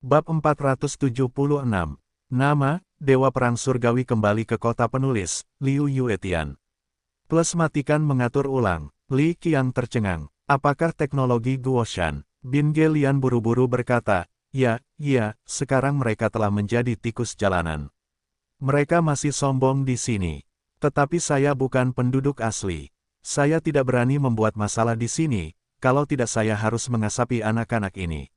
Bab 476. Nama, Dewa Perang Surgawi kembali ke kota penulis, Liu Yuetian. Plus matikan mengatur ulang, Li Qiang tercengang. Apakah teknologi Guoshan? Bin Gelian buru-buru berkata, ya, sekarang mereka telah menjadi tikus jalanan. Mereka masih sombong di sini. Tetapi saya bukan penduduk asli. Saya tidak berani membuat masalah di sini, kalau tidak saya harus mengasapi anak-anak ini.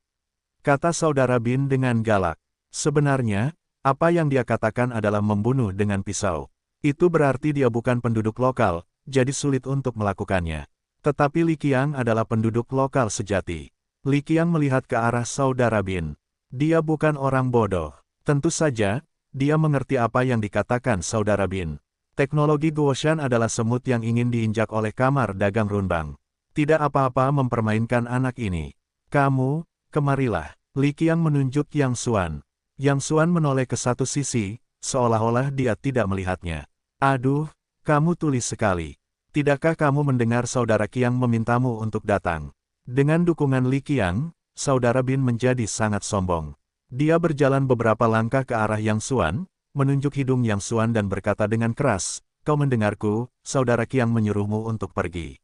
Kata saudara Bin dengan galak. Sebenarnya, apa yang dia katakan adalah membunuh dengan pisau. Itu berarti dia bukan penduduk lokal, jadi sulit untuk melakukannya. Tetapi Li Qiang adalah penduduk lokal sejati. Li Qiang melihat ke arah saudara Bin. Dia bukan orang bodoh. Tentu saja, dia mengerti apa yang dikatakan saudara Bin. Teknologi Guoshan adalah semut yang ingin diinjak oleh kamar dagang Runbang. Tidak apa-apa mempermainkan anak ini. Kamu, kemarilah. Li Qiang menunjuk Yang Xuan. Yang Xuan menoleh ke satu sisi, seolah-olah dia tidak melihatnya. Aduh, kamu tulis sekali. Tidakkah kamu mendengar saudara Qiang memintamu untuk datang? Dengan dukungan Li Qiang, saudara Bin menjadi sangat sombong. Dia berjalan beberapa langkah ke arah Yang Xuan, menunjuk hidung Yang Xuan dan berkata dengan keras, kau mendengarku, saudara Qiang menyuruhmu untuk pergi.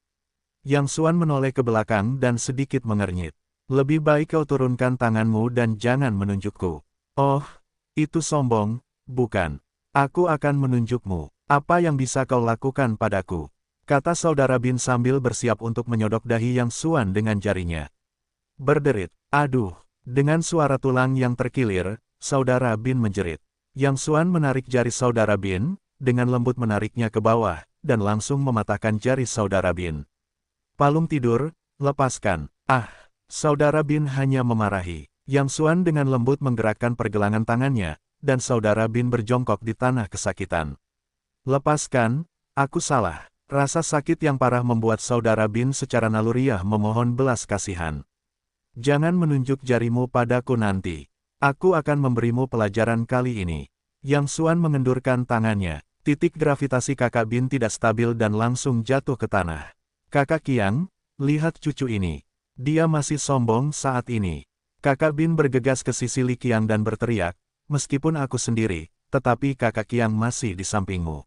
Yang Xuan menoleh ke belakang dan sedikit mengernyit. Lebih baik kau turunkan tanganmu dan jangan menunjukku. Oh, itu sombong, bukan? Aku akan menunjukmu. Apa yang bisa kau lakukan padaku? Kata saudara Bin sambil bersiap untuk menyodok dahi Yang Xuan dengan jarinya. Berderit, aduh, dengan suara tulang yang terkilir, saudara Bin menjerit. Yang Xuan menarik jari saudara Bin, dengan lembut menariknya ke bawah, dan langsung mematahkan jari saudara Bin. Palung tidur, lepaskan. Ah! Saudara Bin hanya memarahi. Yang Xuan dengan lembut menggerakkan pergelangan tangannya, dan saudara Bin berjongkok di tanah kesakitan. Lepaskan, aku salah. Rasa sakit yang parah membuat saudara Bin secara naluriah memohon belas kasihan. Jangan menunjuk jarimu padaku nanti. Aku akan memberimu pelajaran kali ini. Yang Xuan mengendurkan tangannya. Titik gravitasi kakak Bin tidak stabil dan langsung jatuh ke tanah. Kakak Qiang, lihat cucu ini. Dia masih sombong saat ini. Kakak Bin bergegas ke sisi Li Qiang dan berteriak, meskipun aku sendiri, tetapi kakak Qiang masih di sampingmu.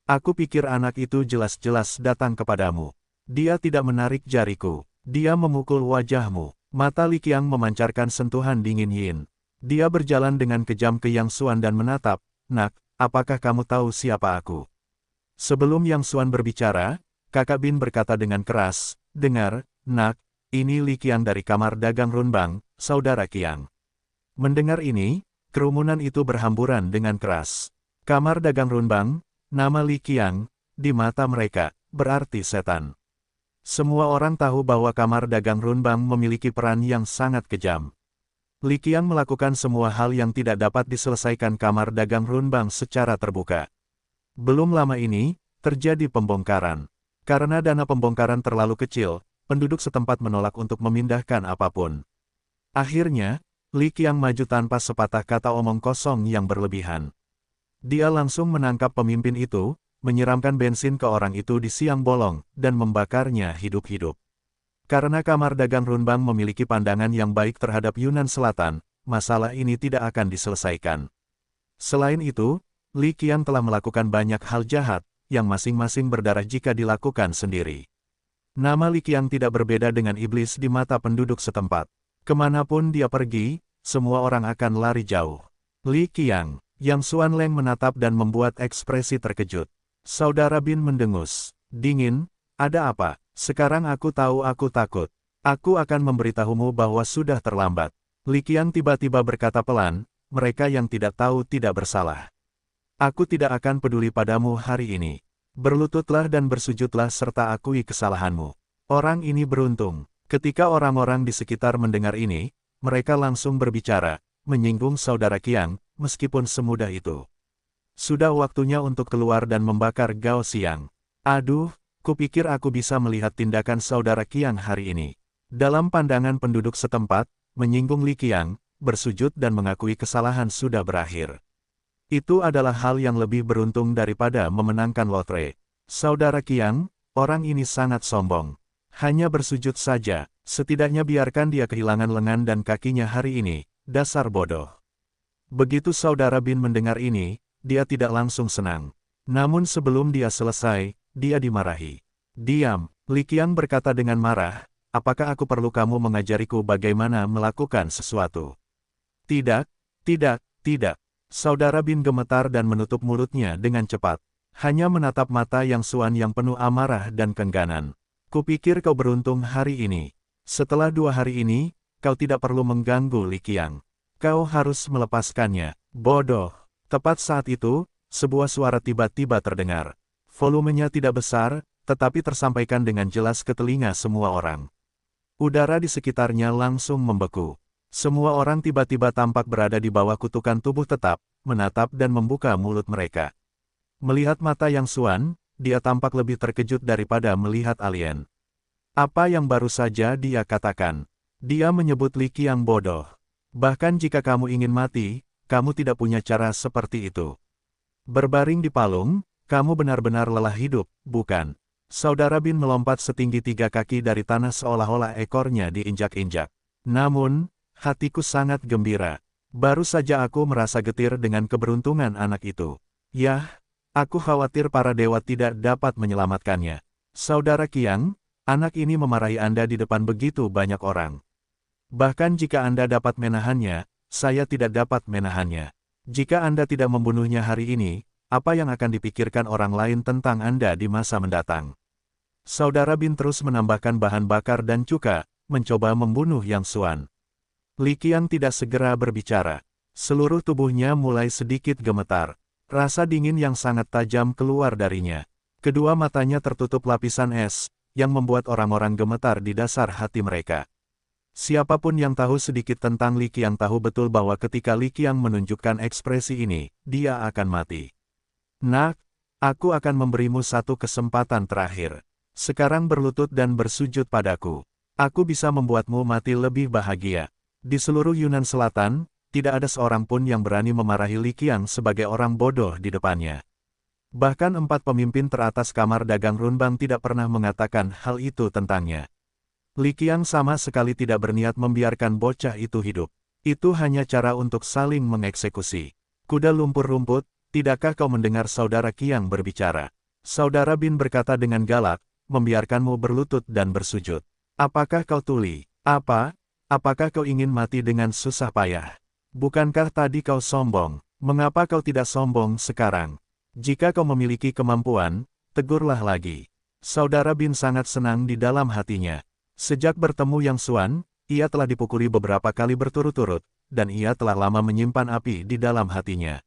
Aku pikir anak itu jelas-jelas datang kepadamu. Dia tidak menarik jariku. Dia memukul wajahmu. Mata Li Qiang memancarkan sentuhan dingin yin. Dia berjalan dengan kejam ke Yang Xuan dan menatap, nak, apakah kamu tahu siapa aku? Sebelum Yang Xuan berbicara, kakak Bin berkata dengan keras, dengar, nak, ini Li Qiang dari kamar dagang Runbang, saudara Qiang. Mendengar ini, kerumunan itu berhamburan dengan keras. Kamar dagang Runbang, nama Li Qiang, di mata mereka, berarti setan. Semua orang tahu bahwa kamar dagang Runbang memiliki peran yang sangat kejam. Li Qiang melakukan semua hal yang tidak dapat diselesaikan kamar dagang Runbang secara terbuka. Belum lama ini, terjadi pembongkaran. Karena dana pembongkaran terlalu kecil, penduduk setempat menolak untuk memindahkan apapun. Akhirnya, Li Qiang maju tanpa sepatah kata omong kosong yang berlebihan. Dia langsung menangkap pemimpin itu, menyiramkan bensin ke orang itu di siang bolong, dan membakarnya hidup-hidup. Karena kamar dagang Runbang memiliki pandangan yang baik terhadap Yunan Selatan, masalah ini tidak akan diselesaikan. Selain itu, Li Qiang telah melakukan banyak hal jahat, yang masing-masing berdarah jika dilakukan sendiri. Nama Li Qiang tidak berbeda dengan iblis di mata penduduk setempat. Kemanapun dia pergi, semua orang akan lari jauh. Li Qiang, Yang Xuan Leng menatap dan membuat ekspresi terkejut. Saudara Bin mendengus. Dingin, ada apa? Sekarang aku tahu aku takut. Aku akan memberitahumu bahwa sudah terlambat. Li Qiang tiba-tiba berkata pelan, mereka yang tidak tahu tidak bersalah. Aku tidak akan peduli padamu hari ini. Berlututlah dan bersujudlah serta akui kesalahanmu. Orang ini beruntung. Ketika orang-orang di sekitar mendengar ini, mereka langsung berbicara, menyinggung saudara Qiang, meskipun semudah itu. Sudah waktunya untuk keluar dan membakar Gao Xiang. Aduh, kupikir aku bisa melihat tindakan saudara Qiang hari ini. Dalam pandangan penduduk setempat, menyinggung Li Qiang, bersujud dan mengakui kesalahan sudah berakhir. Itu adalah hal yang lebih beruntung daripada memenangkan lotre. Saudara Qiang, orang ini sangat sombong. Hanya bersujud saja, setidaknya biarkan dia kehilangan lengan dan kakinya hari ini, dasar bodoh. Begitu saudara Bin mendengar ini, dia tidak langsung senang. Namun sebelum dia selesai, dia dimarahi. Diam, Li Qiang berkata dengan marah, apakah aku perlu kamu mengajariku bagaimana melakukan sesuatu? Tidak, tidak, tidak. Saudara Bin gemetar dan menutup mulutnya dengan cepat. Hanya menatap mata Yang Xuan yang penuh amarah dan kengganan. Kupikir kau beruntung hari ini. Setelah 2 hari ini, kau tidak perlu mengganggu Li Qiang. Kau harus melepaskannya. Bodoh. Tepat saat itu, sebuah suara tiba-tiba terdengar. Volumenya tidak besar, tetapi tersampaikan dengan jelas ke telinga semua orang. Udara di sekitarnya langsung membeku. Semua orang tiba-tiba tampak berada di bawah kutukan tubuh tetap, menatap dan membuka mulut mereka. Melihat mata Yang Xuan, dia tampak lebih terkejut daripada melihat alien. Apa yang baru saja dia katakan? Dia menyebut Li Qiang bodoh. Bahkan jika kamu ingin mati, kamu tidak punya cara seperti itu. Berbaring di palung, kamu benar-benar lelah hidup, bukan? Saudara Bin melompat setinggi 3 kaki dari tanah seolah-olah ekornya diinjak-injak. Namun, hatiku sangat gembira. Baru saja aku merasa getir dengan keberuntungan anak itu. Yah, aku khawatir para dewa tidak dapat menyelamatkannya. Saudara Qiang, anak ini memarahi Anda di depan begitu banyak orang. Bahkan jika Anda dapat menahannya, saya tidak dapat menahannya. Jika Anda tidak membunuhnya hari ini, apa yang akan dipikirkan orang lain tentang Anda di masa mendatang? Saudara Bin terus menambahkan bahan bakar dan cuka, mencoba membunuh Yang Xuan. Li Qiang tidak segera berbicara. Seluruh tubuhnya mulai sedikit gemetar. Rasa dingin yang sangat tajam keluar darinya. Kedua matanya tertutup lapisan es, yang membuat orang-orang gemetar di dasar hati mereka. Siapapun yang tahu sedikit tentang Li Qiang tahu betul bahwa ketika Li Qiang menunjukkan ekspresi ini, dia akan mati. Nak, aku akan memberimu satu kesempatan terakhir. Sekarang berlutut dan bersujud padaku. Aku bisa membuatmu mati lebih bahagia. Di seluruh Yunan Selatan, tidak ada seorang pun yang berani memarahi Li Qiang sebagai orang bodoh di depannya. Bahkan 4 pemimpin teratas kamar dagang Runbang tidak pernah mengatakan hal itu tentangnya. Li Qiang sama sekali tidak berniat membiarkan bocah itu hidup. Itu hanya cara untuk saling mengeksekusi. Kuda lumpur rumput, tidakkah kau mendengar saudara Qiang berbicara? Saudara Bin berkata dengan galak, membiarkanmu berlutut dan bersujud. Apakah kau tuli? Apakah kau ingin mati dengan susah payah? Bukankah tadi kau sombong? Mengapa kau tidak sombong sekarang? Jika kau memiliki kemampuan, tegurlah lagi. Saudara Bin sangat senang di dalam hatinya. Sejak bertemu Yang Xuan, ia telah dipukuli beberapa kali berturut-turut, dan ia telah lama menyimpan api di dalam hatinya.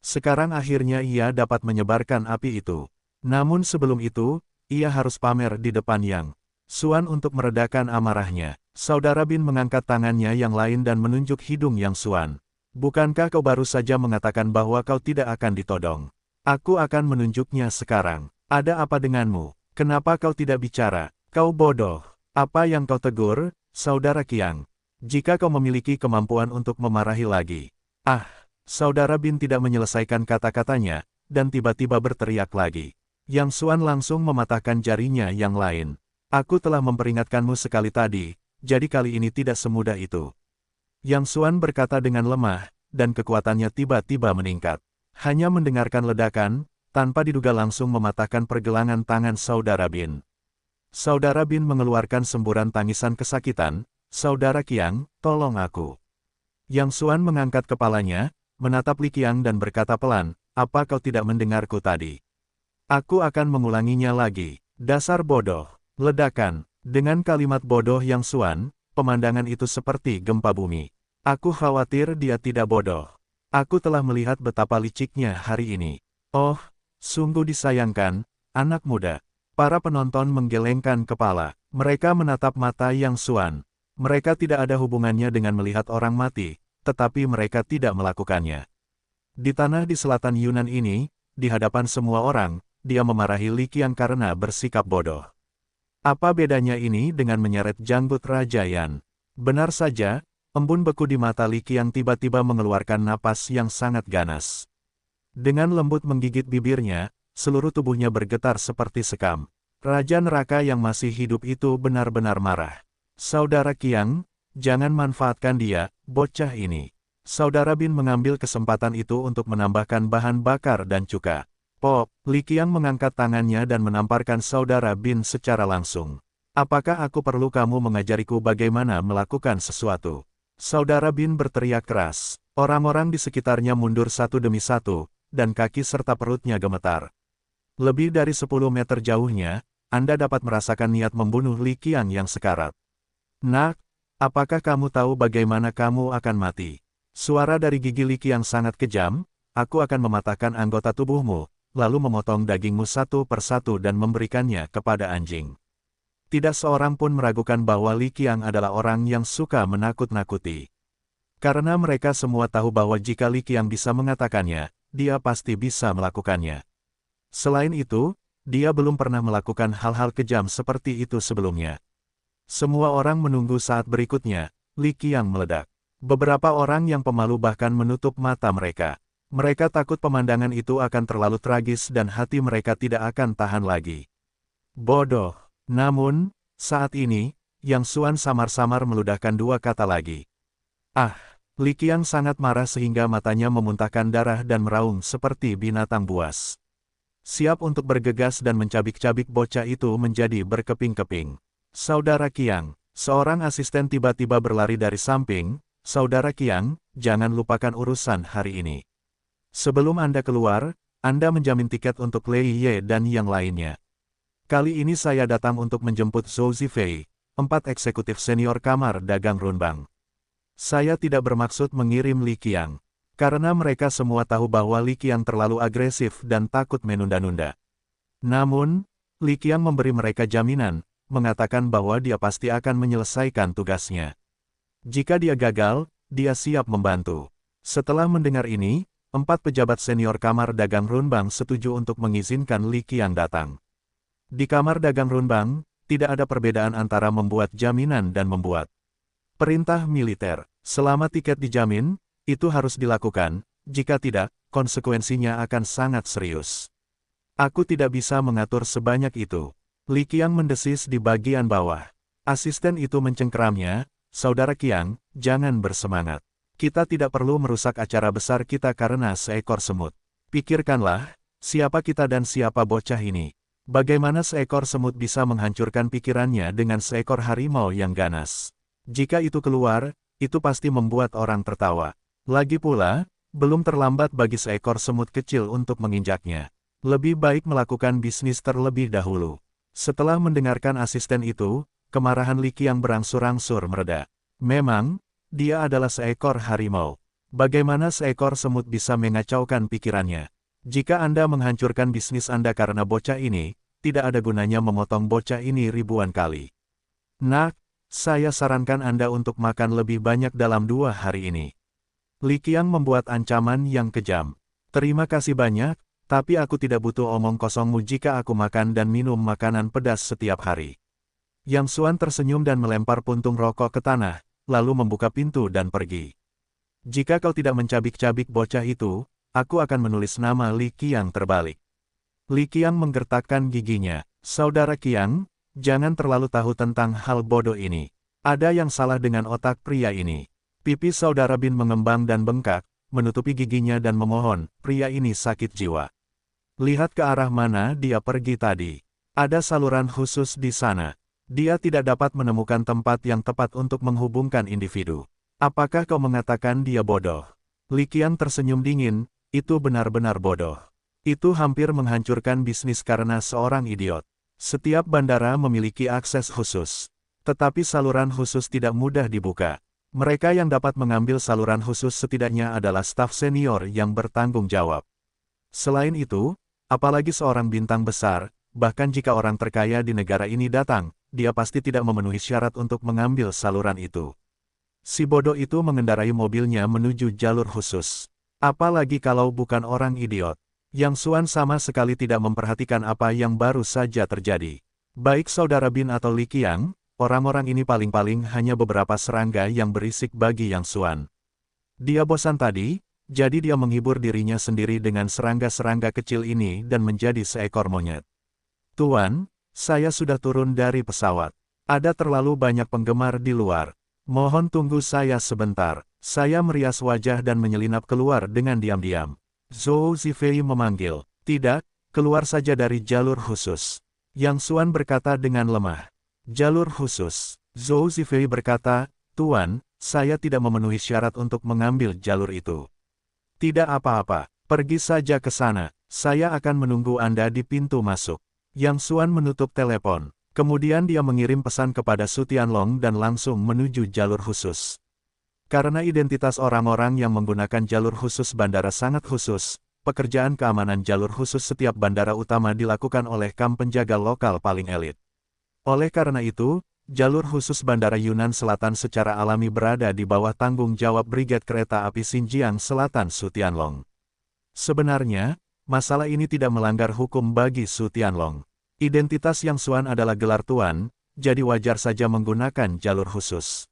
Sekarang akhirnya ia dapat menyebarkan api itu. Namun sebelum itu, ia harus pamer di depan Yang Xuan untuk meredakan amarahnya. Saudara Bin mengangkat tangannya yang lain dan menunjuk hidung Yang Xuan. Bukankah kau baru saja mengatakan bahwa kau tidak akan ditodong? Aku akan menunjuknya sekarang. Ada apa denganmu? Kenapa kau tidak bicara? Kau bodoh. Apa yang kau tegur, saudara Qiang? Jika kau memiliki kemampuan untuk memarahi lagi. Saudara Bin tidak menyelesaikan kata-katanya, dan tiba-tiba berteriak lagi. Yang Xuan langsung mematahkan jarinya yang lain. Aku telah memperingatkanmu sekali tadi, jadi kali ini tidak semudah itu. Yang Xuan berkata dengan lemah, dan kekuatannya tiba-tiba meningkat. Hanya mendengarkan ledakan, tanpa diduga langsung mematahkan pergelangan tangan saudara Bin. Saudara Bin mengeluarkan semburan tangisan kesakitan, saudara Qiang, tolong aku. Yang Xuan mengangkat kepalanya, menatap Li Qiang dan berkata pelan, apa kau tidak mendengarku tadi? Aku akan mengulanginya lagi, dasar bodoh. Ledakan, dengan kalimat bodoh Yang Xuan, pemandangan itu seperti gempa bumi. Aku khawatir dia tidak bodoh. Aku telah melihat betapa liciknya hari ini. Oh, sungguh disayangkan, anak muda. Para penonton menggelengkan kepala. Mereka menatap mata Yang Xuan. Mereka tidak ada hubungannya dengan melihat orang mati, tetapi mereka tidak melakukannya. Di tanah di selatan Yunan ini, di hadapan semua orang, dia memarahi Li Qiang karena bersikap bodoh. Apa bedanya ini dengan menyeret janggut Raja Yan? Benar saja, embun beku di mata Li Qiang tiba-tiba mengeluarkan napas yang sangat ganas. Dengan lembut menggigit bibirnya, seluruh tubuhnya bergetar seperti sekam. Raja neraka yang masih hidup itu benar-benar marah. Saudara Qiang, jangan manfaatkan dia, bocah ini. Saudara Bin mengambil kesempatan itu untuk menambahkan bahan bakar dan cuka. Pop, Li Qiang mengangkat tangannya dan menamparkan saudara Bin secara langsung. Apakah aku perlu kamu mengajariku bagaimana melakukan sesuatu? Saudara Bin berteriak keras. Orang-orang di sekitarnya mundur satu demi satu, dan kaki serta perutnya gemetar. Lebih dari 10 meter jauhnya, Anda dapat merasakan niat membunuh Li Qiang yang sekarat. Nak, apakah kamu tahu bagaimana kamu akan mati? Suara dari gigi Li Qiang sangat kejam, aku akan mematahkan anggota tubuhmu, lalu memotong dagingmu satu persatu dan memberikannya kepada anjing. Tidak seorang pun meragukan bahwa Li Qiang adalah orang yang suka menakut-nakuti. Karena mereka semua tahu bahwa jika Li Qiang bisa mengatakannya, dia pasti bisa melakukannya. Selain itu, dia belum pernah melakukan hal-hal kejam seperti itu sebelumnya. Semua orang menunggu saat berikutnya, Li Qiang meledak. Beberapa orang yang pemalu bahkan menutup mata mereka. Mereka takut pemandangan itu akan terlalu tragis dan hati mereka tidak akan tahan lagi. Bodoh. Namun, saat ini, Yang Xuan samar-samar meludahkan dua kata lagi. Ah! Li Qiang sangat marah sehingga matanya memuntahkan darah dan meraung seperti binatang buas. Siap untuk bergegas dan mencabik-cabik bocah itu menjadi berkeping-keping. Saudara Qiang, seorang asisten tiba-tiba berlari dari samping. Saudara Qiang, jangan lupakan urusan hari ini. Sebelum Anda keluar, Anda menjamin tiket untuk Lei Ye dan yang lainnya. Kali ini saya datang untuk menjemput Zhou Zifei, 4 eksekutif senior kamar dagang Runbang. Saya tidak bermaksud mengirim Li Qiang, karena mereka semua tahu bahwa Li Qiang terlalu agresif dan takut menunda-nunda. Namun, Li Qiang memberi mereka jaminan, mengatakan bahwa dia pasti akan menyelesaikan tugasnya. Jika dia gagal, dia siap membantu. Setelah mendengar ini, 4 pejabat senior kamar dagang Runbang setuju untuk mengizinkan Li Qiang datang. Di kamar dagang Runbang, tidak ada perbedaan antara membuat jaminan dan membuat perintah militer. Selama tiket dijamin, itu harus dilakukan, jika tidak, konsekuensinya akan sangat serius. Aku tidak bisa mengatur sebanyak itu. Li Qiang mendesis di bagian bawah. Asisten itu mencengkeramnya, Saudara Qiang, jangan bersemangat. Kita tidak perlu merusak acara besar kita karena seekor semut. Pikirkanlah, siapa kita dan siapa bocah ini. Bagaimana seekor semut bisa menghancurkan pikirannya dengan seekor harimau yang ganas? Jika itu keluar, itu pasti membuat orang tertawa. Lagi pula, belum terlambat bagi seekor semut kecil untuk menginjaknya. Lebih baik melakukan bisnis terlebih dahulu. Setelah mendengarkan asisten itu, kemarahan Li Qiang berangsur-angsur mereda. Memang, dia adalah seekor harimau. Bagaimana seekor semut bisa mengacaukan pikirannya? Jika Anda menghancurkan bisnis Anda karena bocah ini, tidak ada gunanya memotong bocah ini ribuan kali. Nak, saya sarankan Anda untuk makan lebih banyak dalam 2 hari ini. Li Qiang membuat ancaman yang kejam. Terima kasih banyak, tapi aku tidak butuh omong kosongmu jika aku makan dan minum makanan pedas setiap hari. Yang Xuan tersenyum dan melempar puntung rokok ke tanah, lalu membuka pintu dan pergi. Jika kau tidak mencabik-cabik bocah itu, aku akan menulis nama Li Qiang terbalik. Li Qiang menggertakkan giginya. Saudara Qiang, jangan terlalu tahu tentang hal bodoh ini. Ada yang salah dengan otak pria ini. Pipi Saudara Bin mengembang dan bengkak, menutupi giginya dan memohon, pria ini sakit jiwa. Lihat ke arah mana dia pergi tadi. Ada saluran khusus di sana. Dia tidak dapat menemukan tempat yang tepat untuk menghubungkan individu. Apakah kau mengatakan dia bodoh? Li Qiang tersenyum dingin, itu benar-benar bodoh. Itu hampir menghancurkan bisnis karena seorang idiot. Setiap bandara memiliki akses khusus. Tetapi saluran khusus tidak mudah dibuka. Mereka yang dapat mengambil saluran khusus setidaknya adalah staf senior yang bertanggung jawab. Selain itu, apalagi seorang bintang besar, bahkan jika orang terkaya di negara ini datang, dia pasti tidak memenuhi syarat untuk mengambil saluran itu. Si bodoh itu mengendarai mobilnya menuju jalur khusus. Apalagi kalau bukan orang idiot. Yang Xuan sama sekali tidak memperhatikan apa yang baru saja terjadi. Baik Saudara Bin atau Li Qiang, orang-orang ini paling-paling hanya beberapa serangga yang berisik bagi Yang Xuan. Dia bosan tadi, jadi dia menghibur dirinya sendiri dengan serangga-serangga kecil ini dan menjadi seekor monyet. Tuan, saya sudah turun dari pesawat. Ada terlalu banyak penggemar di luar. Mohon tunggu saya sebentar. Saya merias wajah dan menyelinap keluar dengan diam-diam. Zhou Zifei memanggil. Tidak, keluar saja dari jalur khusus. Yang Xuan berkata dengan lemah. Jalur khusus. Zhou Zifei berkata, Tuan, saya tidak memenuhi syarat untuk mengambil jalur itu. Tidak apa-apa, pergi saja ke sana. Saya akan menunggu Anda di pintu masuk. Yang Xuan menutup telepon. Kemudian dia mengirim pesan kepada Su Tianlong dan langsung menuju jalur khusus. Karena identitas orang-orang yang menggunakan jalur khusus bandara sangat khusus, pekerjaan keamanan jalur khusus setiap bandara utama dilakukan oleh kam penjaga lokal paling elit. Oleh karena itu, jalur khusus Bandara Yunnan Selatan secara alami berada di bawah tanggung jawab Brigade Kereta Api Xinjiang Selatan Su Tianlong. Sebenarnya, masalah ini tidak melanggar hukum bagi Su Tianlong. Identitas Yang Xuan adalah gelar tuan, jadi wajar saja menggunakan jalur khusus.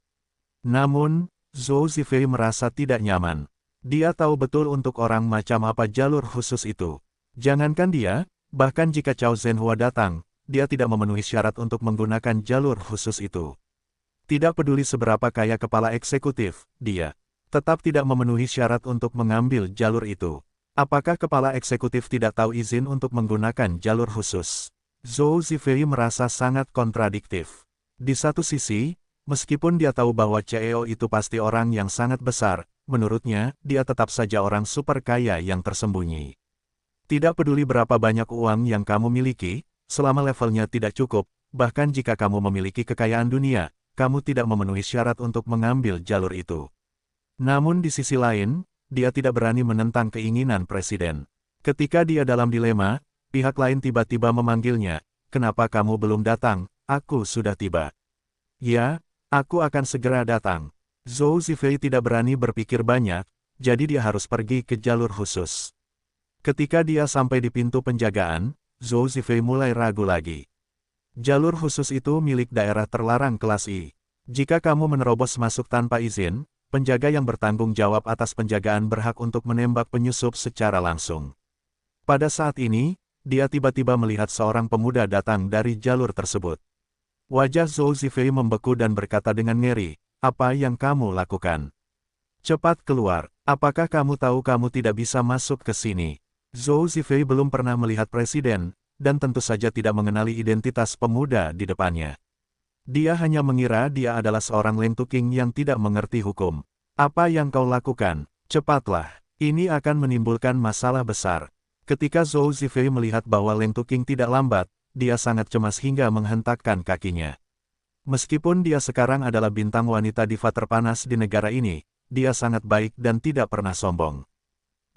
Namun, Zhou Zifei merasa tidak nyaman. Dia tahu betul untuk orang macam apa jalur khusus itu. Jangankan dia, bahkan jika Cao Zhenhua datang, dia tidak memenuhi syarat untuk menggunakan jalur khusus itu. Tidak peduli seberapa kaya kepala eksekutif, dia tetap tidak memenuhi syarat untuk mengambil jalur itu. Apakah kepala eksekutif tidak tahu izin untuk menggunakan jalur khusus? Zhou Zifei merasa sangat kontradiktif. Di satu sisi, meskipun dia tahu bahwa CEO itu pasti orang yang sangat besar, menurutnya, dia tetap saja orang super kaya yang tersembunyi. Tidak peduli berapa banyak uang yang kamu miliki, selama levelnya tidak cukup, bahkan jika kamu memiliki kekayaan dunia, kamu tidak memenuhi syarat untuk mengambil jalur itu. Namun di sisi lain, dia tidak berani menentang keinginan presiden. Ketika dia dalam dilema, pihak lain tiba-tiba memanggilnya, "Kenapa kamu belum datang? Aku sudah tiba." "Ya, aku akan segera datang." Zhou Zifei tidak berani berpikir banyak, jadi dia harus pergi ke jalur khusus. Ketika dia sampai di pintu penjagaan, Zhou Zifei mulai ragu lagi. Jalur khusus itu milik daerah terlarang kelas I. Jika kamu menerobos masuk tanpa izin, penjaga yang bertanggung jawab atas penjagaan berhak untuk menembak penyusup secara langsung. Pada saat ini, dia tiba-tiba melihat seorang pemuda datang dari jalur tersebut. Wajah Zhou Zifei membeku dan berkata dengan ngeri, "Apa yang kamu lakukan? Cepat keluar, apakah kamu tahu kamu tidak bisa masuk ke sini?" Zhou Zifei belum pernah melihat presiden, dan tentu saja tidak mengenali identitas pemuda di depannya. Dia hanya mengira dia adalah seorang Leng Tuking yang tidak mengerti hukum. "Apa yang kau lakukan? Cepatlah, ini akan menimbulkan masalah besar." Ketika Zhou Zifei melihat bahwa Leng Tuking tidak lambat, dia sangat cemas hingga menghentakkan kakinya. Meskipun dia sekarang adalah bintang wanita diva terpanas di negara ini, dia sangat baik dan tidak pernah sombong.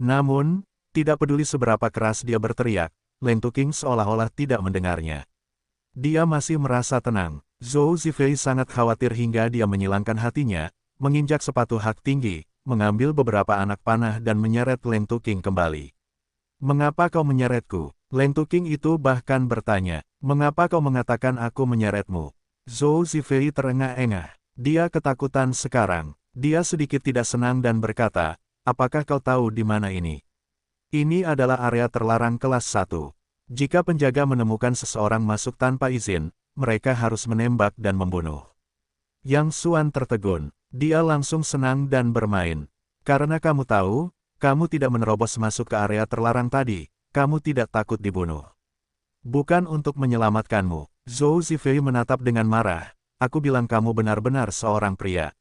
Namun, tidak peduli seberapa keras dia berteriak, Leng Tuking seolah-olah tidak mendengarnya. Dia masih merasa tenang. Zhou Zifei sangat khawatir hingga dia menyilangkan hatinya, menginjak sepatu hak tinggi, mengambil beberapa anak panah dan menyeret Leng Tuking kembali. "Mengapa kau menyeretku?" Leng Tuking itu bahkan bertanya, "Mengapa kau mengatakan aku menyeretmu?" Zhou Zifei terengah-engah. Dia ketakutan sekarang. Dia sedikit tidak senang dan berkata, "Apakah kau tahu di mana ini? Ini adalah area terlarang kelas 1. Jika penjaga menemukan seseorang masuk tanpa izin, mereka harus menembak dan membunuh." Yang Xuan tertegun. Dia langsung senang dan bermain. "Karena kamu tahu, kamu tidak menerobos masuk ke area terlarang tadi, kamu tidak takut dibunuh. Bukan untuk menyelamatkanmu." Zhou Zifei menatap dengan marah, "Aku bilang kamu benar-benar seorang pria.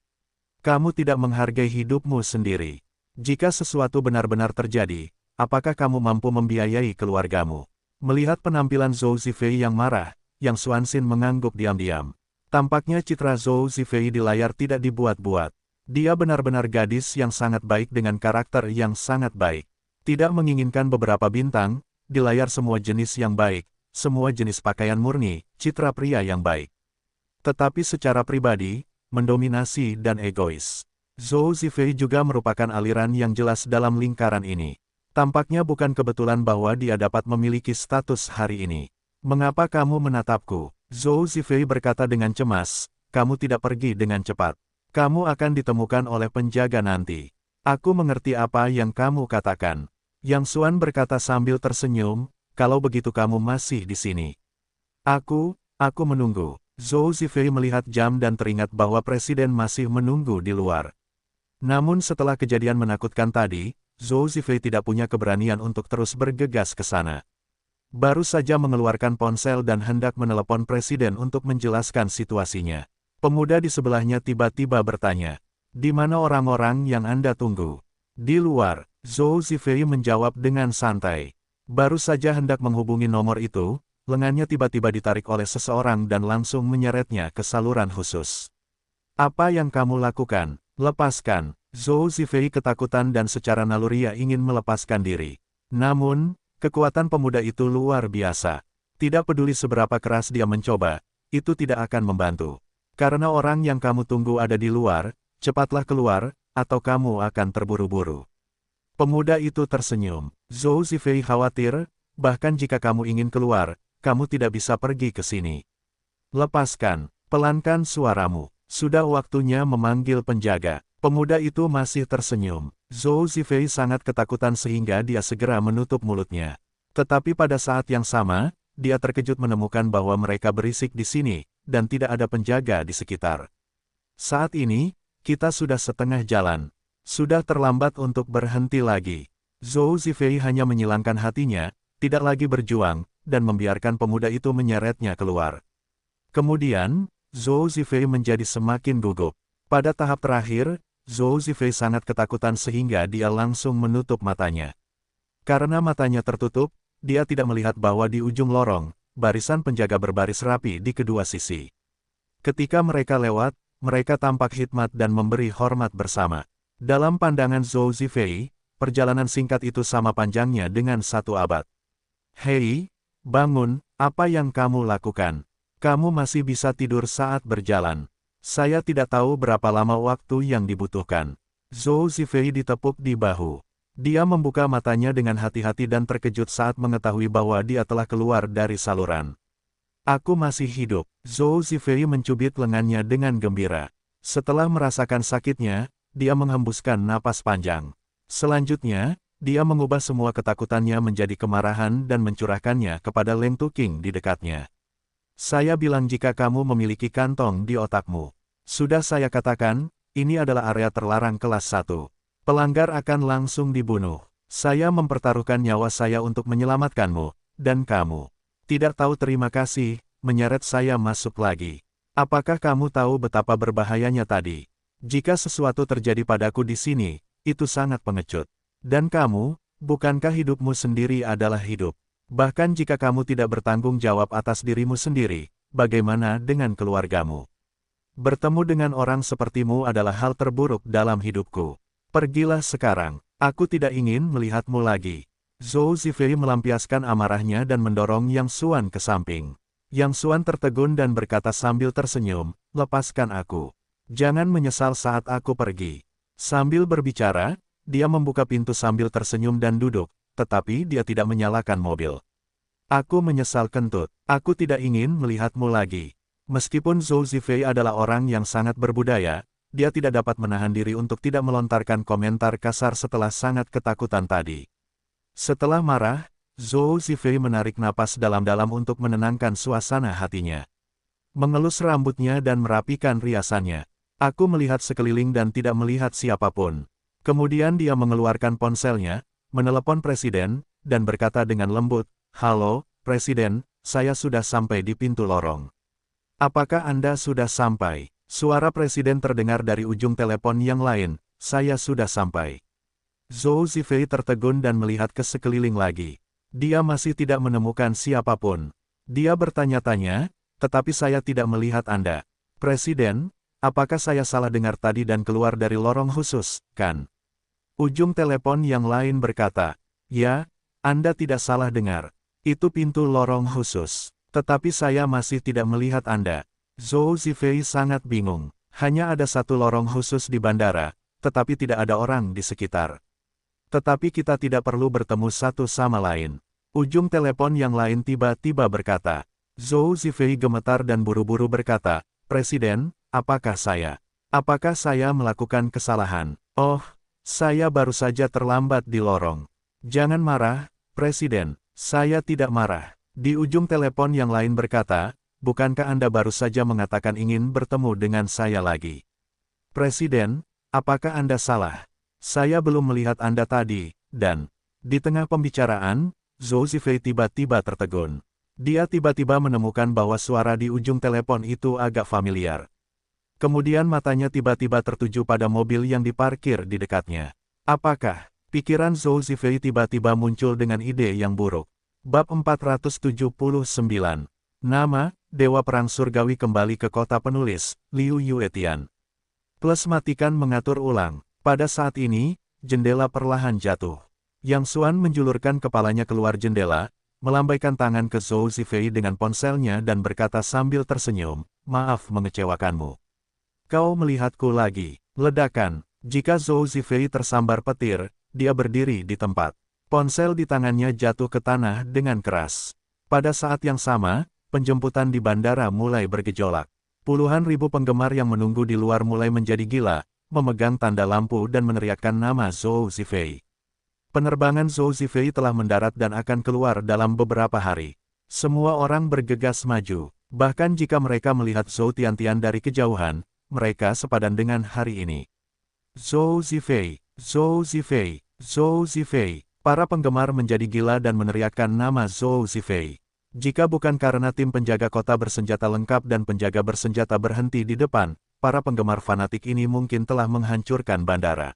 Kamu tidak menghargai hidupmu sendiri. Jika sesuatu benar-benar terjadi, apakah kamu mampu membiayai keluargamu?" Melihat penampilan Zhou Zifei yang marah, Yang Xuanxin mengangguk diam-diam. Tampaknya citra Zhou Zifei di layar tidak dibuat-buat. Dia benar-benar gadis yang sangat baik dengan karakter yang sangat baik. Tidak menginginkan beberapa bintang, di layar semua jenis yang baik, semua jenis pakaian murni, citra pria yang baik. Tetapi secara pribadi, mendominasi dan egois. Zhou Zifei juga merupakan aliran yang jelas dalam lingkaran ini. Tampaknya bukan kebetulan bahwa dia dapat memiliki status hari ini. "Mengapa kamu menatapku?" Zhou Zifei berkata dengan cemas, "Kamu tidak pergi dengan cepat. Kamu akan ditemukan oleh penjaga nanti. Aku mengerti apa yang kamu katakan." Yang Xuan berkata sambil tersenyum, "Kalau begitu kamu masih di sini. Aku menunggu." Zhou Zifei melihat jam dan teringat bahwa presiden masih menunggu di luar. Namun setelah kejadian menakutkan tadi, Zhou Zifei tidak punya keberanian untuk terus bergegas ke sana. Baru saja mengeluarkan ponsel dan hendak menelepon presiden untuk menjelaskan situasinya. Pemuda di sebelahnya tiba-tiba bertanya, "Di mana orang-orang yang Anda tunggu?" "Di luar," Zhou Zifei menjawab dengan santai. Baru saja hendak menghubungi nomor itu, lengannya tiba-tiba ditarik oleh seseorang dan langsung menyeretnya ke saluran khusus. "Apa yang kamu lakukan? Lepaskan!" Zhou Zifei ketakutan dan secara naluriah ingin melepaskan diri. Namun, kekuatan pemuda itu luar biasa. Tidak peduli seberapa keras dia mencoba, itu tidak akan membantu. Karena orang yang kamu tunggu ada di luar, cepatlah keluar, atau kamu akan terburu-buru. Pemuda itu tersenyum. "Zhou Zifei khawatir, bahkan jika kamu ingin keluar, kamu tidak bisa pergi ke sini. Lepaskan, pelankan suaramu. Sudah waktunya memanggil penjaga." Pemuda itu masih tersenyum. Zhou Zifei sangat ketakutan sehingga dia segera menutup mulutnya. Tetapi pada saat yang sama, dia terkejut menemukan bahwa mereka berisik di sini, dan tidak ada penjaga di sekitar. "Saat ini, kita sudah setengah jalan. Sudah terlambat untuk berhenti lagi." Zhou Zifei hanya menyilangkan hatinya, tidak lagi berjuang, dan membiarkan pemuda itu menyeretnya keluar. Kemudian, Zhou Zifei menjadi semakin gugup. Pada tahap terakhir, Zhou Zifei sangat ketakutan sehingga dia langsung menutup matanya. Karena matanya tertutup, dia tidak melihat bahwa di ujung lorong, barisan penjaga berbaris rapi di kedua sisi. Ketika mereka lewat, mereka tampak khidmat dan memberi hormat bersama. Dalam pandangan Zhou Zifei, perjalanan singkat itu sama panjangnya dengan 1 abad. "Hei, bangun, apa yang kamu lakukan? Kamu masih bisa tidur saat berjalan. Saya tidak tahu berapa lama waktu yang dibutuhkan." Zhou Zifei ditepuk di bahu. Dia membuka matanya dengan hati-hati dan terkejut saat mengetahui bahwa dia telah keluar dari saluran. "Aku masih hidup." Zhou Zifei mencubit lengannya dengan gembira. Setelah merasakan sakitnya, dia menghembuskan napas panjang. Selanjutnya, dia mengubah semua ketakutannya menjadi kemarahan dan mencurahkannya kepada Leng Tuking di dekatnya. "Saya bilang jika kamu memiliki kantong di otakmu. Sudah saya katakan, ini adalah area terlarang kelas 1. Pelanggar akan langsung dibunuh. Saya mempertaruhkan nyawa saya untuk menyelamatkanmu, dan kamu tidak tahu terima kasih, menyeret saya masuk lagi. Apakah kamu tahu betapa berbahayanya tadi? Jika sesuatu terjadi padaku di sini, itu sangat pengecut. Dan kamu, bukankah hidupmu sendiri adalah hidup? Bahkan jika kamu tidak bertanggung jawab atas dirimu sendiri, bagaimana dengan keluargamu? Bertemu dengan orang sepertimu adalah hal terburuk dalam hidupku. Pergilah sekarang, aku tidak ingin melihatmu lagi." Zhou Zifei melampiaskan amarahnya dan mendorong Yang Xuan ke samping. Yang Xuan tertegun dan berkata sambil tersenyum, "Lepaskan aku. Jangan menyesal saat aku pergi." Sambil berbicara, dia membuka pintu sambil tersenyum dan duduk, tetapi dia tidak menyalakan mobil. "Aku menyesal kentut. Aku tidak ingin melihatmu lagi." Meskipun Zhou Zifei adalah orang yang sangat berbudaya, dia tidak dapat menahan diri untuk tidak melontarkan komentar kasar setelah sangat ketakutan tadi. Setelah marah, Zhou Zifei menarik napas dalam-dalam untuk menenangkan suasana hatinya. Mengelus rambutnya dan merapikan riasannya. "Aku melihat sekeliling dan tidak melihat siapapun." Kemudian dia mengeluarkan ponselnya, menelepon presiden, dan berkata dengan lembut, "Halo, Presiden, saya sudah sampai di pintu lorong." "Apakah Anda sudah sampai?" Suara presiden terdengar dari ujung telepon yang lain, "Saya sudah sampai." Zhou Zifei tertegun dan melihat ke sekeliling lagi. Dia masih tidak menemukan siapapun. Dia bertanya-tanya, "Tetapi saya tidak melihat Anda." "Presiden, apakah saya salah dengar tadi dan keluar dari lorong khusus, kan?" Ujung telepon yang lain berkata, "Ya, Anda tidak salah dengar. Itu pintu lorong khusus. Tetapi saya masih tidak melihat Anda." Zhou Zifei sangat bingung. Hanya ada satu lorong khusus di bandara, tetapi tidak ada orang di sekitar. "Tetapi kita tidak perlu bertemu satu sama lain." Ujung telepon yang lain tiba-tiba berkata. Zhou Zifei gemetar dan buru-buru berkata, "Presiden, apakah saya melakukan kesalahan?" "Oh, saya baru saja terlambat di lorong." "Jangan marah, Presiden. Saya tidak marah." Di ujung telepon yang lain berkata, "Bukankah Anda baru saja mengatakan ingin bertemu dengan saya lagi?" "Presiden, Apakah Anda salah? Saya belum melihat Anda tadi, dan... Di tengah pembicaraan, Zhou Zifei tiba-tiba tertegun. Dia tiba-tiba menemukan bahwa suara di ujung telepon itu agak familiar. Kemudian matanya tiba-tiba tertuju pada mobil yang diparkir di dekatnya. Apakah? Pikiran Zhou Zifei tiba-tiba muncul dengan ide yang buruk. Bab 479. Nama, Dewa Perang Surgawi kembali ke kota penulis, Liu Yuetian. Plus matikan mengatur ulang. Pada saat ini, jendela perlahan jatuh. Yang Xuan menjulurkan kepalanya keluar jendela, melambaikan tangan ke Zhou Zifei dengan ponselnya dan berkata sambil tersenyum, "Maaf mengecewakanmu. Kau melihatku lagi." Ledakan. Jika Zhou Zifei tersambar petir, dia berdiri di tempat. Ponsel di tangannya jatuh ke tanah dengan keras. Pada saat yang sama, penjemputan di bandara mulai bergejolak. Puluhan ribu penggemar yang menunggu di luar mulai menjadi gila, memegang tanda lampu dan meneriakkan nama Zhou Zifei. Penerbangan Zhou Zifei telah mendarat dan akan keluar dalam beberapa hari. Semua orang bergegas maju. Bahkan jika mereka melihat Zhou Tiantian dari kejauhan, mereka sepadan dengan hari ini. Zhou Zifei, Zhou Zifei, Zhou Zifei. Para penggemar menjadi gila dan meneriakkan nama Zhou Zifei. Jika bukan karena tim penjaga kota bersenjata lengkap dan penjaga bersenjata berhenti di depan, para penggemar fanatik ini mungkin telah menghancurkan bandara.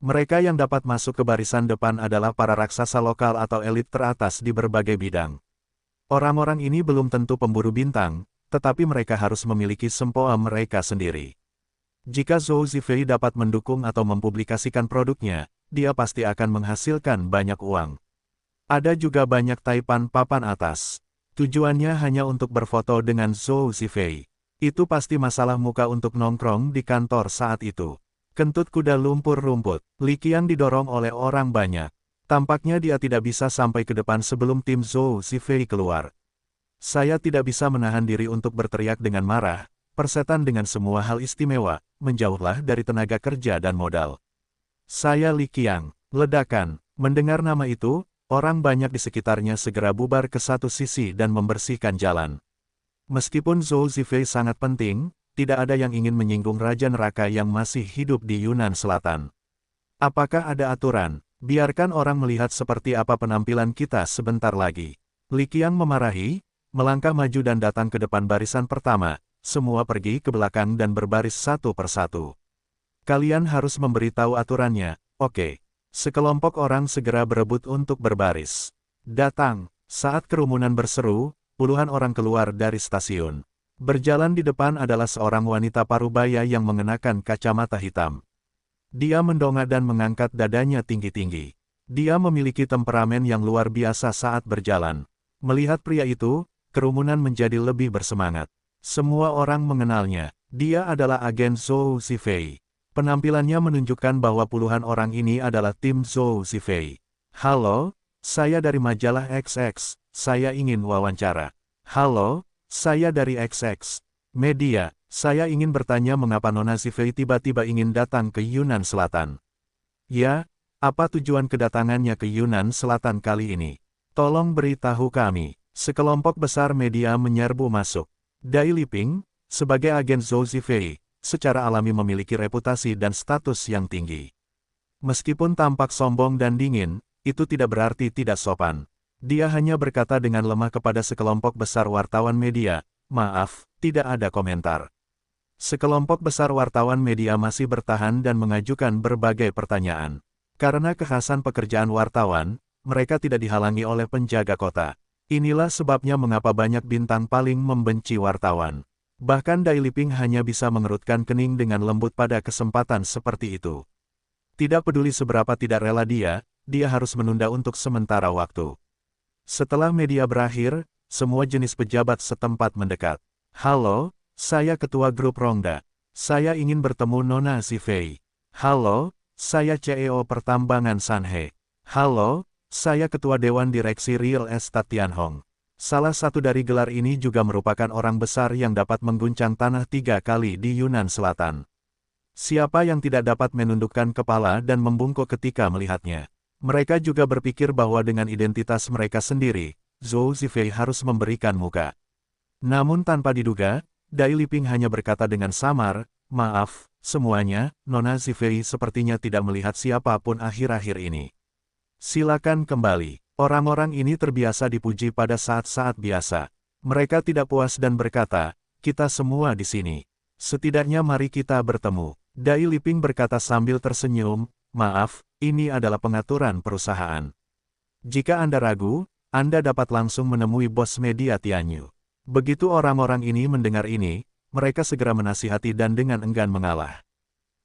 Mereka yang dapat masuk ke barisan depan adalah para raksasa lokal atau elit teratas di berbagai bidang. Orang-orang ini belum tentu pemburu bintang, tetapi mereka harus memiliki sempoa mereka sendiri. Jika Zhou Zifei dapat mendukung atau mempublikasikan produknya, dia pasti akan menghasilkan banyak uang. Ada juga banyak taipan papan atas. Tujuannya hanya untuk berfoto dengan Zhou Zifei. Itu pasti masalah muka untuk nongkrong di kantor saat itu. Kentut kuda lumpur rumput, Li Qiang didorong oleh orang banyak. Tampaknya dia tidak bisa sampai ke depan sebelum tim Zhou Zifei keluar. Saya tidak bisa menahan diri untuk berteriak dengan marah, persetan dengan semua hal istimewa, menjauhlah dari tenaga kerja dan modal. Saya Li Qiang. Ledakan. Mendengar nama itu, orang banyak di sekitarnya segera bubar ke satu sisi dan membersihkan jalan. Meskipun Zhou Zifei sangat penting, tidak ada yang ingin menyinggung Raja Neraka yang masih hidup di Yunnan Selatan. Apakah ada aturan? Biarkan orang melihat seperti apa penampilan kita sebentar lagi. Li Qiang memarahi, melangkah maju dan datang ke depan barisan pertama, semua pergi ke belakang dan berbaris satu persatu. Kalian harus memberitahu aturannya, oke. Sekelompok orang segera berebut untuk berbaris. Datang. Saat kerumunan berseru, puluhan orang keluar dari stasiun. Berjalan di depan adalah seorang wanita parubaya yang mengenakan kacamata hitam. Dia mendongak dan mengangkat dadanya tinggi-tinggi. Dia memiliki temperamen yang luar biasa saat berjalan. Melihat pria itu, kerumunan menjadi lebih bersemangat. Semua orang mengenalnya. Dia adalah agen Zhou Zifei. Penampilannya menunjukkan bahwa puluhan orang ini adalah tim Zhou Zifei. Halo, saya dari majalah XX, saya ingin wawancara. Halo, saya dari XX Media, saya ingin bertanya mengapa Nona Zifei tiba-tiba ingin datang ke Yunnan Selatan. Ya, apa tujuan kedatangannya ke Yunnan Selatan kali ini? Tolong beritahu kami. Sekelompok besar media menyerbu masuk. Dai Liping, sebagai agen Zhou Zifei, secara alami memiliki reputasi dan status yang tinggi. Meskipun tampak sombong dan dingin, itu tidak berarti tidak sopan. Dia hanya berkata dengan lemah kepada sekelompok besar wartawan media, "Maaf, tidak ada komentar." Sekelompok besar wartawan media masih bertahan dan mengajukan berbagai pertanyaan. Karena kekhasan pekerjaan wartawan, mereka tidak dihalangi oleh penjaga kota. Inilah sebabnya mengapa banyak bintang paling membenci wartawan. Bahkan Dai Liping hanya bisa mengerutkan kening dengan lembut pada kesempatan seperti itu. Tidak peduli seberapa tidak rela dia harus menunda untuk sementara waktu. Setelah media berakhir, semua jenis pejabat setempat mendekat. Halo, saya Ketua Grup Rongda. Saya ingin bertemu Nona Zifei. Halo, saya CEO Pertambangan Sanhe. Halo, saya Ketua Dewan Direksi Real Estate Tianhong. Salah satu dari gelar ini juga merupakan orang besar yang dapat mengguncang tanah 3 kali di Yunnan Selatan. Siapa yang tidak dapat menundukkan kepala dan membungkuk ketika melihatnya? Mereka juga berpikir bahwa dengan identitas mereka sendiri, Zhou Zifei harus memberikan muka. Namun tanpa diduga, Dai Liping hanya berkata dengan samar, "Maaf, semuanya, Nona Zifei sepertinya tidak melihat siapapun akhir-akhir ini. Silakan kembali. Orang-orang ini terbiasa dipuji pada saat-saat biasa. Mereka tidak puas dan berkata, kita semua di sini. Setidaknya mari kita bertemu. Dai Liping berkata sambil tersenyum, maaf, ini adalah pengaturan perusahaan. Jika Anda ragu, Anda dapat langsung menemui bos media Tianyu. Begitu orang-orang ini mendengar ini, mereka segera menasihati dan dengan enggan mengalah.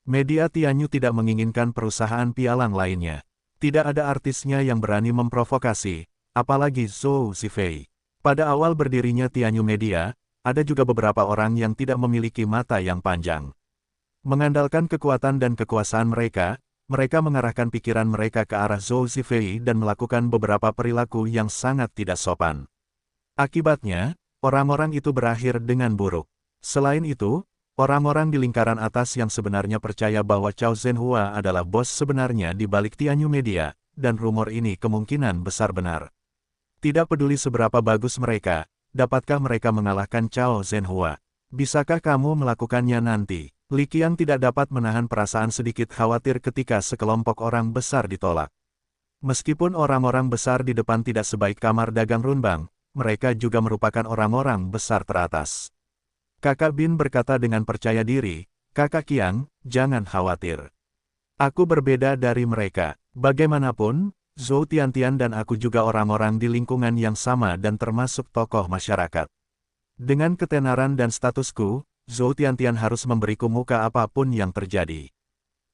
Media Tianyu tidak menginginkan perusahaan pialang lainnya. Tidak ada artisnya yang berani memprovokasi, apalagi Zhou Zifei. Pada awal berdirinya Tianyu Media, ada juga beberapa orang yang tidak memiliki mata yang panjang. Mengandalkan kekuatan dan kekuasaan mereka, mereka mengarahkan pikiran mereka ke arah Zhou Zifei dan melakukan beberapa perilaku yang sangat tidak sopan. Akibatnya, orang-orang itu berakhir dengan buruk. Selain itu, orang-orang di lingkaran atas yang sebenarnya percaya bahwa Chao Zhenhua adalah bos sebenarnya di balik Tianyu Media, dan rumor ini kemungkinan besar benar. Tidak peduli seberapa bagus mereka, dapatkah mereka mengalahkan Chao Zhenhua? Bisakah kamu melakukannya nanti? Li Qiang tidak dapat menahan perasaan sedikit khawatir ketika sekelompok orang besar ditolak. Meskipun orang-orang besar di depan tidak sebaik kamar dagang Runbang, mereka juga merupakan orang-orang besar teratas. Kakak Bin berkata dengan percaya diri, Kakak Qiang, jangan khawatir. Aku berbeda dari mereka. Bagaimanapun, Zhou Tiantian dan aku juga orang-orang di lingkungan yang sama dan termasuk tokoh masyarakat. Dengan ketenaran dan statusku, Zhou Tiantian harus memberiku muka apapun yang terjadi.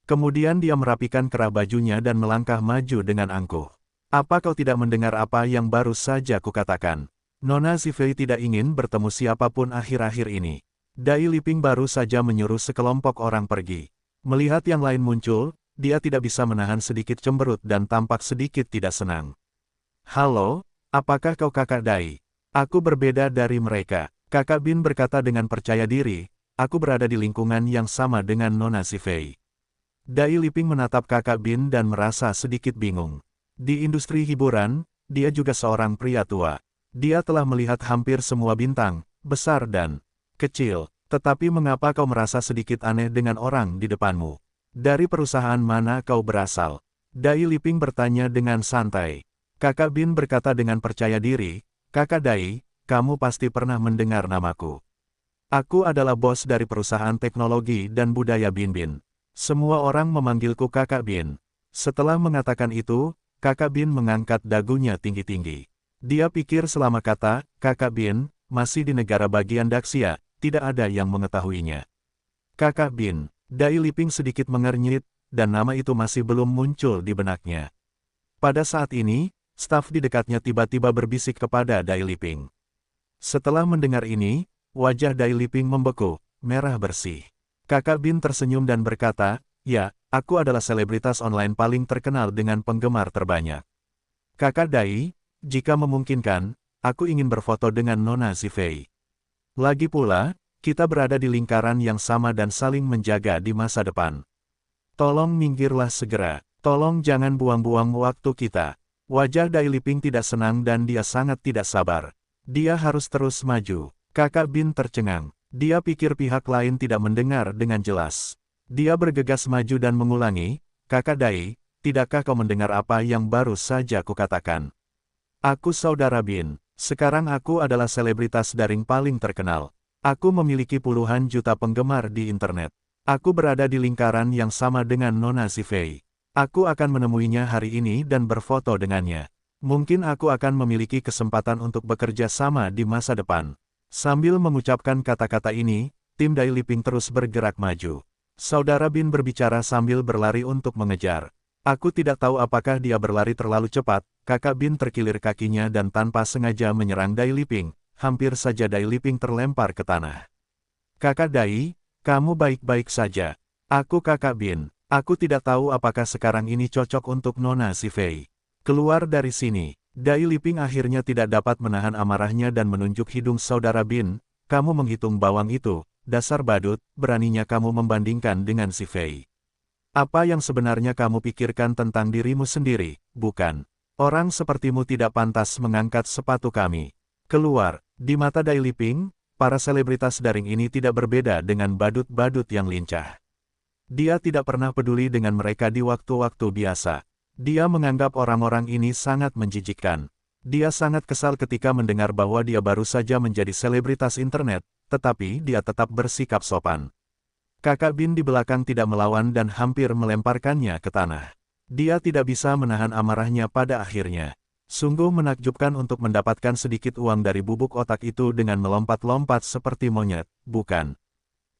Kemudian dia merapikan kerah bajunya dan melangkah maju dengan angkuh. Apa kau tidak mendengar apa yang baru saja kukatakan? Nona Zifei tidak ingin bertemu siapapun akhir-akhir ini. Dai Liping baru saja menyuruh sekelompok orang pergi. Melihat yang lain muncul, dia tidak bisa menahan sedikit cemberut dan tampak sedikit tidak senang. Halo, apakah kau kakak Dai? Aku berbeda dari mereka. Kakak Bin berkata dengan percaya diri, aku berada di lingkungan yang sama dengan Nona Zifei. Dai Liping menatap kakak Bin dan merasa sedikit bingung. Di industri hiburan, dia juga seorang pria tua. Dia telah melihat hampir semua bintang, besar dan kecil. Tetapi mengapa kau merasa sedikit aneh dengan orang di depanmu? Dari perusahaan mana kau berasal? Dai Liping bertanya dengan santai. Kakak Bin berkata dengan percaya diri, Kakak Dai, kamu pasti pernah mendengar namaku. Aku adalah bos dari perusahaan teknologi dan budaya Bin Bin. Semua orang memanggilku Kakak Bin. Setelah mengatakan itu, Kakak Bin mengangkat dagunya tinggi-tinggi. Dia pikir selama kata, Kakak Bin, masih di negara bagian Daxia, tidak ada yang mengetahuinya. Kakak Bin, Dai Liping sedikit mengernyit, dan nama itu masih belum muncul di benaknya. Pada saat ini, staf di dekatnya tiba-tiba berbisik kepada Dai Liping. Setelah mendengar ini, wajah Dai Liping membeku, merah bersih. Kakak Bin tersenyum dan berkata, ya, aku adalah selebritas online paling terkenal dengan penggemar terbanyak. Kakak Dai, jika memungkinkan, aku ingin berfoto dengan Nona Zifei. Lagi pula, kita berada di lingkaran yang sama dan saling menjaga di masa depan. Tolong minggirlah segera, tolong jangan buang-buang waktu kita. Wajah Dai Liping tidak senang dan dia sangat tidak sabar. Dia harus terus maju. Kakak Bin tercengang. Dia pikir pihak lain tidak mendengar dengan jelas. Dia bergegas maju dan mengulangi, Kakak Dai, tidakkah kau mendengar apa yang baru saja kukatakan? Aku saudara Bin. Sekarang aku adalah selebritas daring paling terkenal. Aku memiliki puluhan juta penggemar di internet. Aku berada di lingkaran yang sama dengan Nona Zifei. Aku akan menemuinya hari ini dan berfoto dengannya. Mungkin aku akan memiliki kesempatan untuk bekerja sama di masa depan. Sambil mengucapkan kata-kata ini, tim Dai Liping terus bergerak maju. Saudara Bin berbicara sambil berlari untuk mengejar. Aku tidak tahu apakah dia berlari terlalu cepat, kakak Bin terkilir kakinya dan tanpa sengaja menyerang Dai Liping, hampir saja Dai Liping terlempar ke tanah. Kakak Dai, kamu baik-baik saja. Aku kakak Bin, aku tidak tahu apakah sekarang ini cocok untuk Nona Zifei. Keluar dari sini. Dai Liping akhirnya tidak dapat menahan amarahnya dan menunjuk hidung saudara Bin, kamu menghitung bawang itu, dasar badut, beraninya kamu membandingkan dengan Zifei. Apa yang sebenarnya kamu pikirkan tentang dirimu sendiri, bukan? Orang sepertimu tidak pantas mengangkat sepatu kami. Keluar, di mata Dai Liping, para selebritas daring ini tidak berbeda dengan badut-badut yang lincah. Dia tidak pernah peduli dengan mereka di waktu-waktu biasa. Dia menganggap orang-orang ini sangat menjijikkan. Dia sangat kesal ketika mendengar bahwa dia baru saja menjadi selebritas internet, tetapi dia tetap bersikap sopan. Kakak Bin di belakang tidak melawan dan hampir melemparkannya ke tanah. Dia tidak bisa menahan amarahnya pada akhirnya. Sungguh menakjubkan untuk mendapatkan sedikit uang dari bubuk otak itu dengan melompat-lompat seperti monyet, bukan?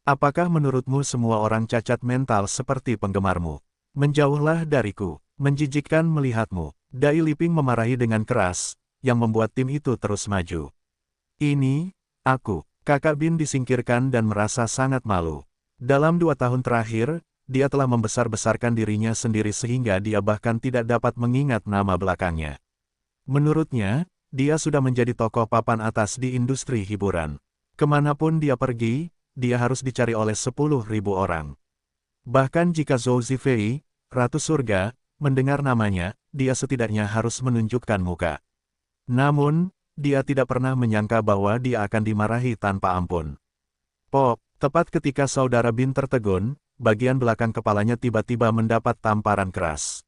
Apakah menurutmu semua orang cacat mental seperti penggemarmu? Menjauhlah dariku, menjijikkan melihatmu. Dai Liping memarahi dengan keras, yang membuat tim itu terus maju. Ini, aku, Kakak Bin disingkirkan dan merasa sangat malu. Dalam 2 tahun terakhir, dia telah membesar-besarkan dirinya sendiri sehingga dia bahkan tidak dapat mengingat nama belakangnya. Menurutnya, dia sudah menjadi tokoh papan atas di industri hiburan. Kemanapun dia pergi, dia harus dicari oleh 10.000 orang. Bahkan jika Zhou Zifei, Ratu Surga, mendengar namanya, dia setidaknya harus menunjukkan muka. Namun, dia tidak pernah menyangka bahwa dia akan dimarahi tanpa ampun. Pop, tepat ketika saudara Bin tertegun, bagian belakang kepalanya tiba-tiba mendapat tamparan keras.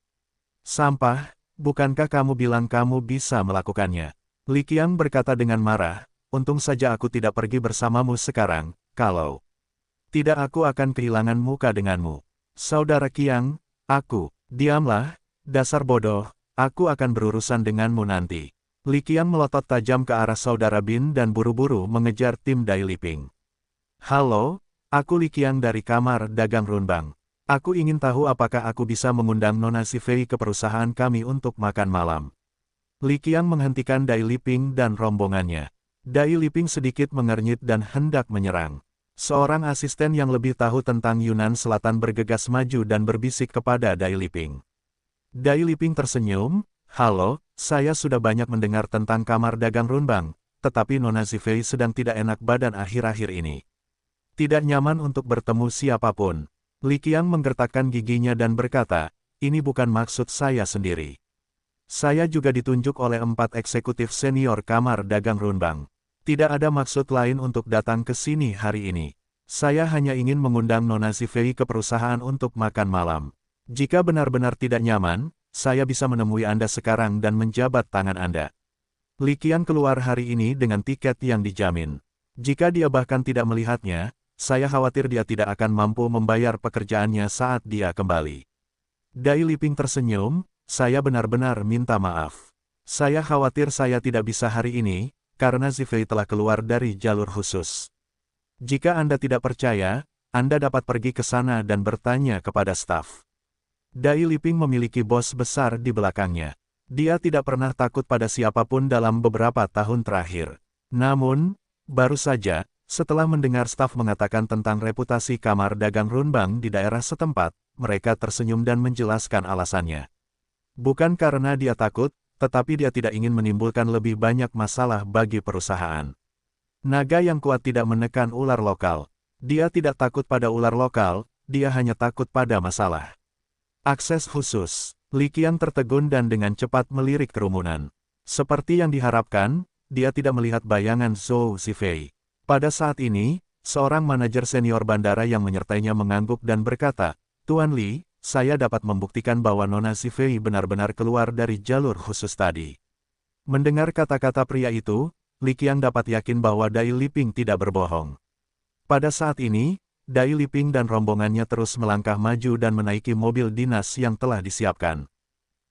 Sampah, bukankah kamu bilang kamu bisa melakukannya? Li Qiang berkata dengan marah, untung saja aku tidak pergi bersamamu sekarang. Kalau tidak aku akan kehilangan muka denganmu. Saudara Qiang, diamlah, dasar bodoh, aku akan berurusan denganmu nanti. Li Qiang melotot tajam ke arah saudara Bin dan buru-buru mengejar tim Dai Liping. Halo, aku Li Qiang dari kamar dagang Runbang. Aku ingin tahu apakah aku bisa mengundang Nona Zifei ke perusahaan kami untuk makan malam. Li Qiang menghentikan Dai Liping dan rombongannya. Dai Liping sedikit mengernyit dan hendak menyerang. Seorang asisten yang lebih tahu tentang Yunnan Selatan bergegas maju dan berbisik kepada Dai Liping. Dai Liping tersenyum, halo, saya sudah banyak mendengar tentang kamar dagang Runbang, tetapi Nona Zifei sedang tidak enak badan akhir-akhir ini. Tidak nyaman untuk bertemu siapapun. Li Qiang menggertakkan giginya dan berkata, ini bukan maksud saya sendiri. Saya juga ditunjuk oleh 4 eksekutif senior kamar dagang Runbang. Tidak ada maksud lain untuk datang ke sini hari ini. Saya hanya ingin mengundang Nona Zifei ke perusahaan untuk makan malam. Jika benar-benar tidak nyaman, saya bisa menemui Anda sekarang dan menjabat tangan Anda. Li Qiang keluar hari ini dengan tiket yang dijamin. Jika dia bahkan tidak melihatnya, saya khawatir dia tidak akan mampu membayar pekerjaannya saat dia kembali. Dai Liping tersenyum, saya benar-benar minta maaf. Saya khawatir saya tidak bisa hari ini, karena Zifei telah keluar dari jalur khusus. Jika Anda tidak percaya, Anda dapat pergi ke sana dan bertanya kepada staf. Dai Liping memiliki bos besar di belakangnya. Dia tidak pernah takut pada siapapun dalam beberapa tahun terakhir. Namun, baru saja, setelah mendengar staf mengatakan tentang reputasi kamar dagang Runbang di daerah setempat, mereka tersenyum dan menjelaskan alasannya. Bukan karena dia takut, tetapi dia tidak ingin menimbulkan lebih banyak masalah bagi perusahaan. Naga yang kuat tidak menekan ular lokal. Dia tidak takut pada ular lokal, dia hanya takut pada masalah. Akses khusus. Li Qiang tertegun dan dengan cepat melirik kerumunan. Seperti yang diharapkan, dia tidak melihat bayangan Zhou Zifei. Pada saat ini, seorang manajer senior bandara yang menyertainya mengangguk dan berkata, Tuan Li, saya dapat membuktikan bahwa Nona Zifei benar-benar keluar dari jalur khusus tadi. Mendengar kata-kata pria itu, Li Qiang dapat yakin bahwa Dai Liping tidak berbohong. Pada saat ini, Dai Liping dan rombongannya terus melangkah maju dan menaiki mobil dinas yang telah disiapkan.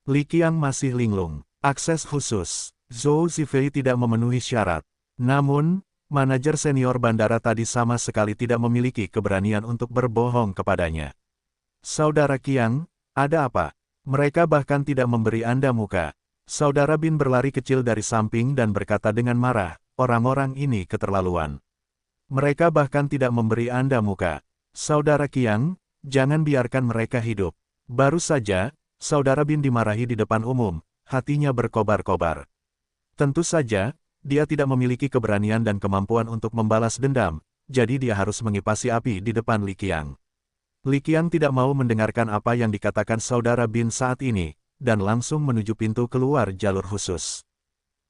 Li Qiang masih linglung. Akses khusus. Zhou Zifei tidak memenuhi syarat. Namun, manajer senior bandara tadi sama sekali tidak memiliki keberanian untuk berbohong kepadanya. Saudara Qiang, ada apa? Mereka bahkan tidak memberi Anda muka. Saudara Bin berlari kecil dari samping dan berkata dengan marah, orang-orang ini keterlaluan. Mereka bahkan tidak memberi Anda muka. Saudara Qiang, jangan biarkan mereka hidup. Baru saja, Saudara Bin dimarahi di depan umum, hatinya berkobar-kobar. Tentu saja, dia tidak memiliki keberanian dan kemampuan untuk membalas dendam, jadi dia harus mengipasi api di depan Li Qiang. Li Qiang tidak mau mendengarkan apa yang dikatakan Saudara Bin saat ini, dan langsung menuju pintu keluar jalur khusus.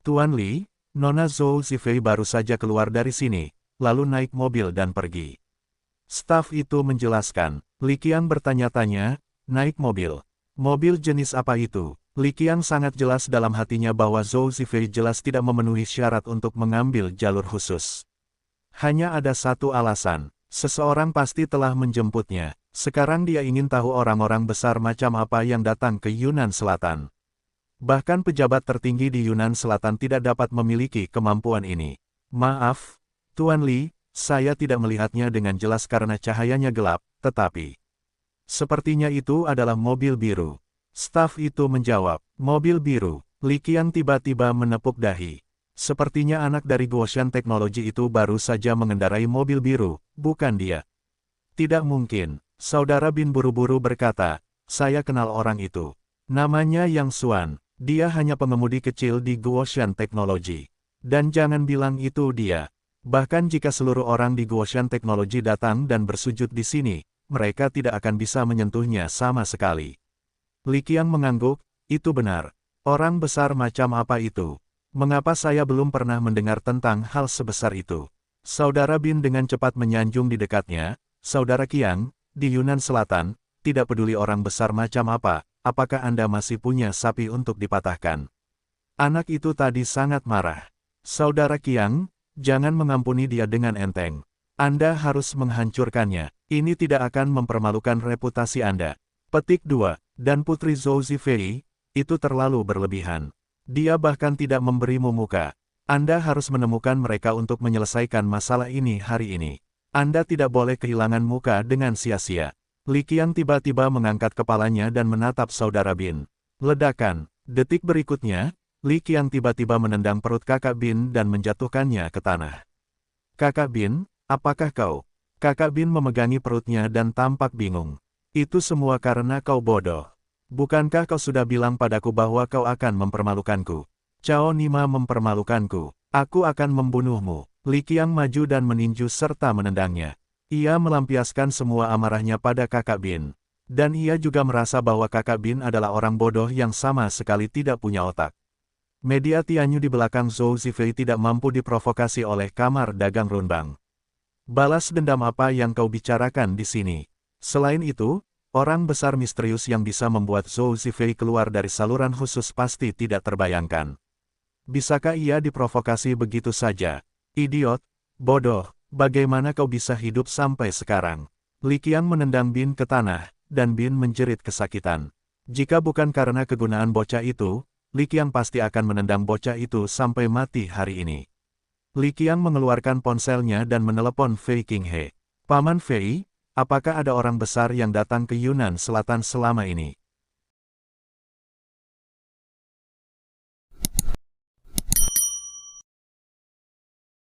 Tuan Li, Nona Zhou Zifei baru saja keluar dari sini, lalu naik mobil dan pergi. Staf itu menjelaskan, Li Qiang bertanya-tanya, naik mobil. Mobil jenis apa itu? Li Qiang sangat jelas dalam hatinya bahwa Zhou Zifei jelas tidak memenuhi syarat untuk mengambil jalur khusus. Hanya ada satu alasan, seseorang pasti telah menjemputnya. Sekarang dia ingin tahu orang-orang besar macam apa yang datang ke Yunnan Selatan. Bahkan pejabat tertinggi di Yunnan Selatan tidak dapat memiliki kemampuan ini. Maaf, Tuan Li, saya tidak melihatnya dengan jelas karena cahayanya gelap, tetapi sepertinya itu adalah mobil biru. Staf itu menjawab, mobil biru. Li Qiang tiba-tiba menepuk dahi. Sepertinya anak dari Guoshan Teknologi itu baru saja mengendarai mobil biru, bukan dia. Tidak mungkin, Saudara Bin buru-buru berkata, saya kenal orang itu. Namanya Yang Xuan. Dia hanya pengemudi kecil di Guoshan Teknologi. Dan jangan bilang itu dia. Bahkan jika seluruh orang di Guoshan Teknologi datang dan bersujud di sini, mereka tidak akan bisa menyentuhnya sama sekali. Li Qiang mengangguk, itu benar. Orang besar macam apa itu? Mengapa saya belum pernah mendengar tentang hal sebesar itu? Saudara Bin dengan cepat menyanjung di dekatnya, Saudara Qiang, di Yunnan Selatan, tidak peduli orang besar macam apa, apakah Anda masih punya sapi untuk dipatahkan? Anak itu tadi sangat marah. Saudara Qiang, jangan mengampuni dia dengan enteng. Anda harus menghancurkannya. Ini tidak akan mempermalukan reputasi Anda. Petik 2. Dan Putri Zhou Zifei, itu terlalu berlebihan. Dia bahkan tidak memberimu muka. Anda harus menemukan mereka untuk menyelesaikan masalah ini hari ini. Anda tidak boleh kehilangan muka dengan sia-sia. Li Qiang tiba-tiba mengangkat kepalanya dan menatap Saudara Bin. Ledakan. Detik berikutnya, Li Qiang tiba-tiba menendang perut Kakak Bin dan menjatuhkannya ke tanah. Kakak Bin, apakah kau? Kakak Bin memegangi perutnya dan tampak bingung. Itu semua karena kau bodoh. Bukankah kau sudah bilang padaku bahwa kau akan mempermalukanku? Cao Nima mempermalukanku. Aku akan membunuhmu. Li Qiang maju dan meninju serta menendangnya. Ia melampiaskan semua amarahnya pada Kakak Bin. Dan ia juga merasa bahwa Kakak Bin adalah orang bodoh yang sama sekali tidak punya otak. Media Tianyu di belakang Zhou Zifei tidak mampu diprovokasi oleh kamar dagang Runbang. Balas dendam apa yang kau bicarakan di sini? Selain itu, orang besar misterius yang bisa membuat Zhou Zifei keluar dari saluran khusus pasti tidak terbayangkan. Bisakah ia diprovokasi begitu saja? Idiot, bodoh. Bagaimana kau bisa hidup sampai sekarang? Li Qiang menendang Bin ke tanah, dan Bin menjerit kesakitan. Jika bukan karena kegunaan bocah itu, Li Qiang pasti akan menendang bocah itu sampai mati hari ini. Li Qiang mengeluarkan ponselnya dan menelepon Fei Qinghe. Paman Fei, apakah ada orang besar yang datang ke Yunnan Selatan selama ini?